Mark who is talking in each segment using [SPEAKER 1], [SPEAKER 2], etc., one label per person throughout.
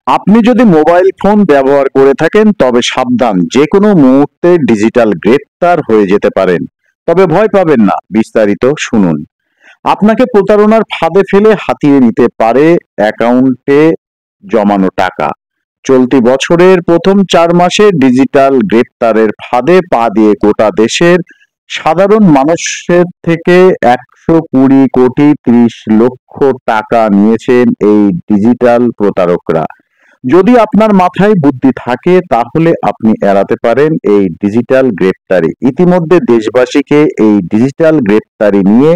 [SPEAKER 1] আপনি যদি mobile phone ব্যবহার করে থাকেন তবে সাবধান, যে কোনো মুহূর্তে ডিজিটাল গ্রেপ্তার হয়ে যেতে পারেন। তবে ভয় পাবেন না, বিস্তারিত শুনুন। আপনাকে প্রতারণার ফাঁদে ফেলে হাতিয়ে নিতে পারে অ্যাকাউন্টে জমানো টাকা। চলতি বছরের প্রথম 4 মাসে ডিজিটাল গ্রেপ্তারের ফাঁদে পা দিয়ে গোটা দেশের সাধারণ মানুষের থেকে 120 কোটি 30 লক্ষ টাকা নিয়েছেন এই ডিজিটাল প্রতারকরা। যদি আপনার মাথায় বুদ্ধি থাকে তাহলে আপনি এড়াতে পারেন এই ডিজিটাল গ্রেপ্তারি। ইতিমধ্যে দেশবাসীকে এই ডিজিটাল গ্রেপ্তারি নিয়ে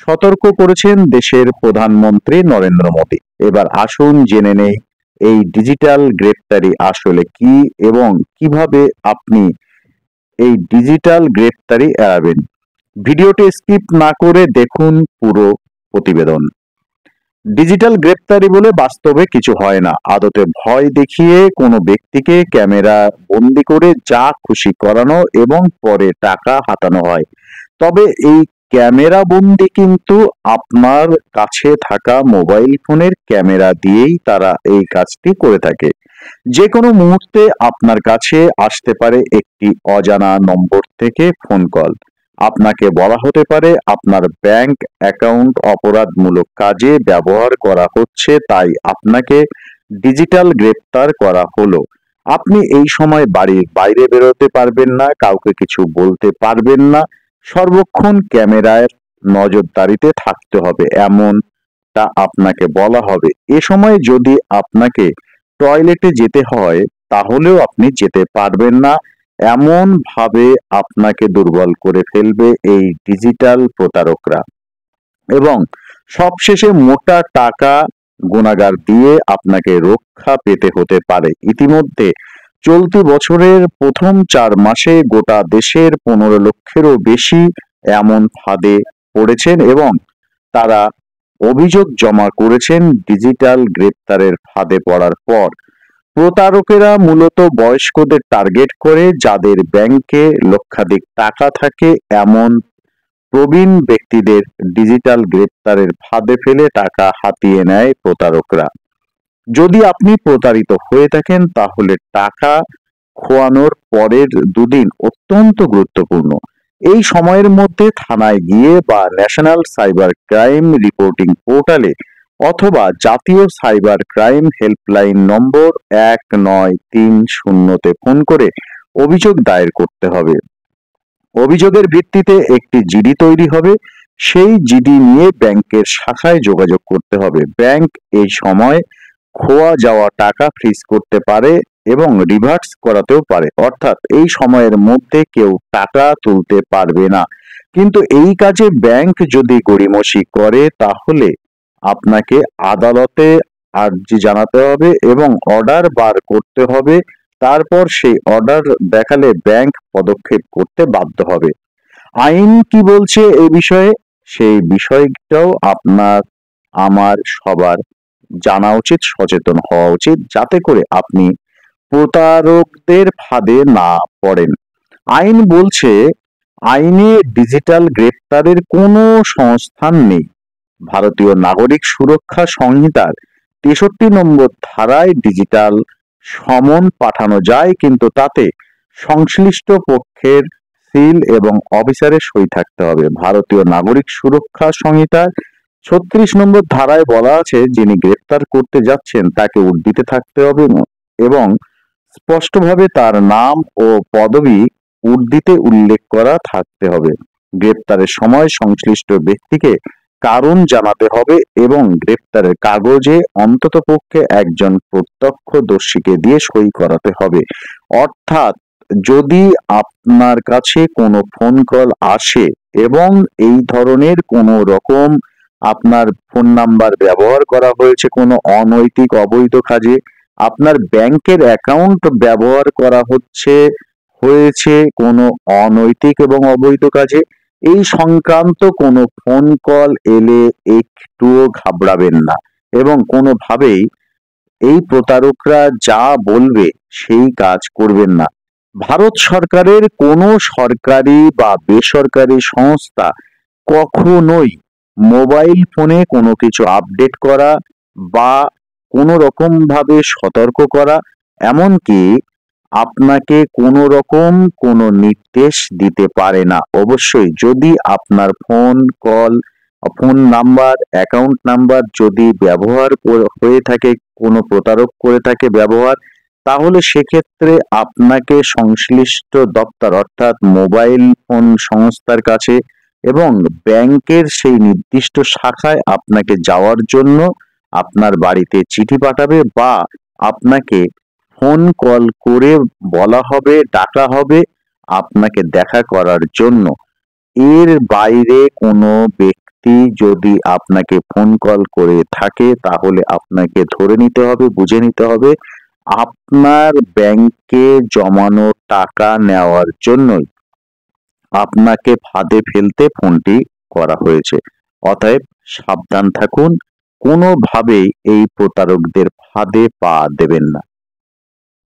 [SPEAKER 1] সতর্ক করেছেন দেশের প্রধানমন্ত্রী নরেন্দ্র মোদী। এবার আসুন জেনে নেই এই ডিজিটাল গ্রেপ্তারি আসলে কি এবং কিভাবে আপনি এই ডিজিটাল গ্রেপ্তারি এড়াবেন। ভিডিওটি স্কিপ না করে দেখুন পুরো প্রতিবেদন। ডিজিটাল গ্রেপ্তারি বলে বাস্তবে কিছু হয় না। আদতে ভয় দেখিয়ে কোনো ব্যক্তিকে ক্যামেরা বন্দি করে যা খুশি করানো এবং পরে টাকা হাতানো হয়। তবে এই ক্যামেরা বন্দি কিন্তু আপনার কাছে থাকা মোবাইল ফোনের ক্যামেরা দিয়েই তারা এই কাজটি করে থাকে। যে কোনো মুহূর্তে আপনার কাছে আসতে পারে একটি অজানা নম্বর থেকে ফোন কল। আপনাকে বলা হতে পারে আপনার ব্যাংক অ্যাকাউন্ট অপরাধমূলক কাজে ব্যবহার করা হচ্ছে, তাই আপনাকে ডিজিটাল গ্রেপ্তার করা হলো। আপনি এই সময় বাড়ির বাইরে বেরোতে পারবেন না, কাউকে কিছু বলতে পারবেন না, সর্বক্ষণ ক্যামেরার নজরদারিতে থাকতে হবে এমনটা আপনাকে বলা হবে। এ সময় যদি আপনাকে টয়লেটে যেতে হয় তাহলেও আপনি যেতে পারবেন না, এমন ভাবে আপনাকে দুর্বল করে ফেলবে এই ডিজিটাল প্রতারকরা। এবং সবশেষে মোটা টাকা গুনাগার দিয়ে আপনাকে রক্ষা পেতে হতে পারে। ইতিমধ্যে চলতি বছরের প্রথম 4 মাসে গোটা দেশের 15 লক্ষেরও বেশি এমন ফাঁদে পড়েছেন এবং তারা অভিযোগ জমা করেছেন ডিজিটাল গ্রেপ্তারের ফাঁদে পড়ার পর। প্রতারকেরা মূলত বয়স্কদের টার্গেট করে, যাদের ব্যাংকে লক্ষাধিক টাকা থাকে এমন প্রবীণ ব্যক্তিদের ডিজিটাল গ্রেপ্তারের ফাঁদে ফেলে টাকা হাতিয়ে নেয় প্রতারকরা। যদি আপনি প্রতারিত হয়ে থাকেন তাহলে টাকা খোয়ানোর পরের 2 দিন অত্যন্ত গুরুত্বপূর্ণ। এই সময়ের মধ্যে থানায় গিয়ে বা ন্যাশনাল সাইবার ক্রাইম রিপোর্টিং পোর্টালে অথবা জাতীয় সাইবার ক্রাইম হেল্পলাইন নম্বর 1930-তে ফোন করে অভিযোগ দায়ের করতে হবে। অভিযোগের ভিত্তিতে একটি জিডি তৈরি হবে। সেই জিডি নিয়ে ব্যাংকের শাখায় যোগাযোগ করতে হবে। ব্যাংক এই সময় খোয়া যাওয়া টাকা ফ্রিজ করতে পারে এবং রিভার্স করাতেও পারে, অর্থাৎ এই সময়ের মধ্যে কেউ টাকা তুলতে পারবে না। কিন্তু এই কাজে ব্যাংক যদি গড়িমসি করে তাহলে আপনাকে আদালতে আর্জি জানাতে হবে এবং অর্ডার বার করতে হবে। তারপর সেই অর্ডার দেখালে ব্যাংক পদক্ষেপ করতে বাধ্য হবে। আইন কি বলছে এই বিষয়ে, সেই বিষয়টাও আপনার আমার সবার জানা উচিত, সচেতন হওয়া উচিত, যাতে করে আপনি প্রতারকদের ফাঁদে না পড়েন। আইন বলছে আইনে ডিজিটাল গ্রেপ্তারের কোনো সংস্থান নেই। ভারতীয় নাগরিক সুরক্ষা সংহিতার 63 নম্বর ধারায় ডিজিটাল সমন পাঠানো যায়, কিন্তু তাতে সংশ্লিষ্ট পক্ষের সিল এবং অফিসারের সই থাকতে হবে। ভারতীয় নাগরিক সুরক্ষা সংহিতার 36 নম্বর ধারায় বলা আছে, যিনি গ্রেপ্তার করতে যাচ্ছেন তাকে উদ্ধৃতে থাকতে হবে এবং স্পষ্টভাবে তার নাম ও পদবি উদ্ধৃতে উল্লেখ করা থাকতে হবে। গ্রেপ্তারের সময় সংশ্লিষ্ট ব্যক্তিকে কারণ জানাতে হবে এবং গ্রেপ্তারের কাগজে অন্ততপক্ষে একজন প্রত্যক্ষদর্শীকে দিয়ে সই করাতে হবে। অর্থাৎ যদি আপনার কাছে কোনো ফোন কল আসে এবং এই ধরনের কোনো রকম আপনার ফোন নাম্বার ব্যবহার করা হয়েছে কোনো অনৈতিক অবৈধ কাজে, আপনার ব্যাংকের অ্যাকাউন্ট ব্যবহার করা হয়েছে কোনো অনৈতিক এবং অবৈধ কাজে, এই সংক্রান্ত কোনো ফোন কল এলে একটুও ঘাবড়াবেন না এবং কোনোভাবেই এই প্রতারকরা যা বলবে সেই কাজ করবেন না। ভারত সরকারের কোনো সরকারি বা বেসরকারি সংস্থা কখনোই মোবাইল ফোনে কোনো কিছু আপডেট করা বা কোনো রকম ভাবে সতর্ক করা, এমনকি আপনাকে কোনো রকম কোনো নির্দেশ দিতে পারে না। অবশ্যই যদি আপনার ফোন নাম্বার, অ্যাকাউন্ট নাম্বার যদি ব্যবহার হয়ে থাকে, কোনো প্রতারক করে থাকে ব্যবহার, তাহলে সেক্ষেত্রে আপনাকে সংশ্লিষ্ট দপ্তর অর্থাৎ মোবাইল ফোন সংস্থার কাছে এবং ব্যাংকের সেই নির্দিষ্ট শাখায় আপনাকে যাওয়ার জন্য আপনার বাড়িতে চিঠি পাঠাবে বা আপনাকে ফোন কল করে বলা হবে, ডাকা হবে আপনাকে দেখা করার জন্য। এর বাইরে কোনো ব্যক্তি যদি আপনাকে ফোন কল করে থাকে তাহলে আপনাকে ধরে নিতে হবে, বুঝে নিতে হবে আপনার ব্যাংকে জমানো টাকা নেওয়ার জন্যই আপনাকে ফাঁদে ফেলতে ফোনটি করা হয়েছে। অতএব সাবধান থাকুন, কোনোভাবেই এই প্রতারকদের ফাঁদে পা দেবেন না।